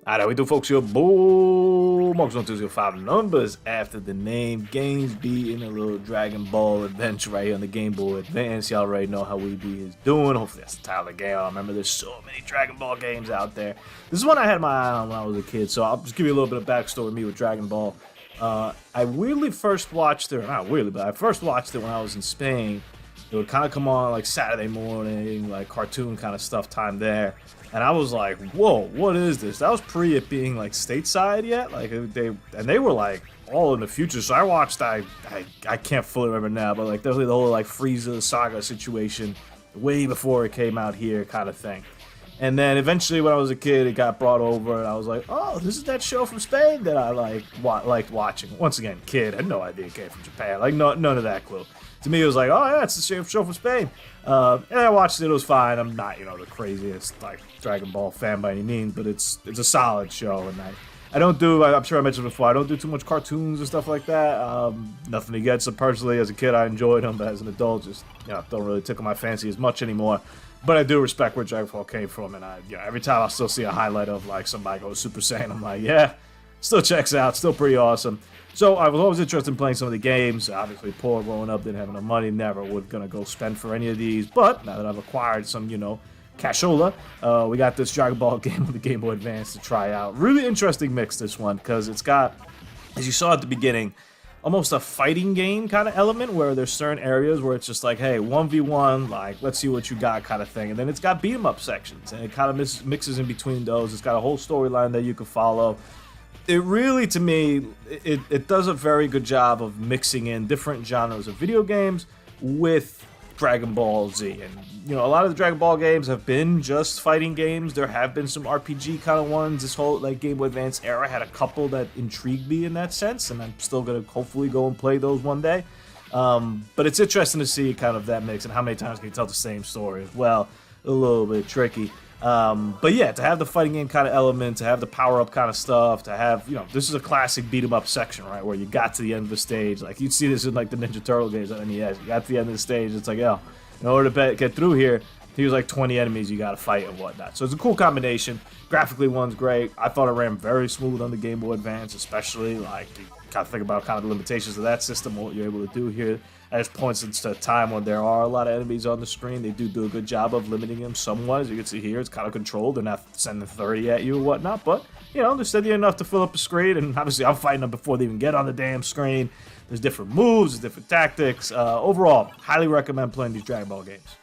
How do we do, folks? Your boom. Mark's 1205 numbers after the name. Games beating a little Dragon Ball adventure right here on the Game Boy Advance. Y'all already know how we be is doing. Hopefully that's the title of the game. I remember there's so many Dragon Ball games out there. This is one I had my eye on when I was a kid, so I'll just give you a little bit of backstory with me with Dragon Ball. I weirdly first watched it, not weirdly, but I first watched it when I was in Spain. It would kind of come on like Saturday morning, like cartoon kind of stuff time there. And I was like, whoa, what is this? That was pre it being like stateside yet. Like they were like all in the future. So I watched, I can't fully remember now, but like definitely the whole like Frieza saga situation way before it came out here kind of thing. And then eventually when I was a kid, it got brought over and I was like, oh, this is that show from Spain that I liked watching. Once again, kid, I had no idea it came from Japan. Like none of that clue. To me, it was like, oh yeah, it's the show from Spain. And I watched it, it was fine. I'm not, the craziest like Dragon Ball fan by any means, but it's a solid show. And I don't do, I'm sure I mentioned before, I don't do too much cartoons and stuff like that. Nothing against them personally. As a kid, I enjoyed them, but as an adult, just don't really tickle my fancy as much anymore. But I do respect where Dragon Ball came from, and every time I still see a highlight of like somebody goes Super Saiyan, I'm like, yeah, still checks out, still pretty awesome. So I was always interested in playing some of the games. Obviously, poor growing up, didn't have enough money, never was gonna go spend for any of these. But now that I've acquired some, cashola, we got this Dragon Ball game on the Game Boy Advance to try out. Really interesting mix, this one, because it's got, as you saw at the beginning, almost a fighting game kind of element where there's certain areas where it's just like, hey, 1v1, like, let's see what you got kind of thing. And then it's got beat 'em up sections, and it kind of mixes in between those. It's got a whole storyline that you can follow. It really, to me, it does a very good job of mixing in different genres of video games with Dragon Ball Z. And, a lot of the Dragon Ball games have been just fighting games. There have been some RPG kind of ones. This whole, like, Game Boy Advance era had a couple that intrigued me in that sense, and I'm still going to hopefully go and play those one day. But it's interesting to see kind of that mix and how many times can you tell the same story as well. A little bit tricky. But yeah, to have the fighting game kind of element, to have the power-up kind of stuff, to have, this is a classic beat-em-up section, right, where you got to the end of the stage. Like, you'd see this in, like, the Ninja Turtle games on NES. You got to the end of the stage, it's like, yo, in order to get through here, here's, like, 20 enemies you got to fight and whatnot. So it's a cool combination. Graphically, one's great. I thought it ran very smooth on the Game Boy Advance, especially, like, you got to think about kind of the limitations of that system, what you're able to do here. As points into a time when there are a lot of enemies on the screen. They do a good job of limiting them somewhat. As you can see here, it's kind of controlled. They're not sending 30 at you or whatnot, but, they're steady enough to fill up the screen, and obviously I'm fighting them before they even get on the damn screen. There's different moves, there's different tactics. Overall, highly recommend playing these Dragon Ball games.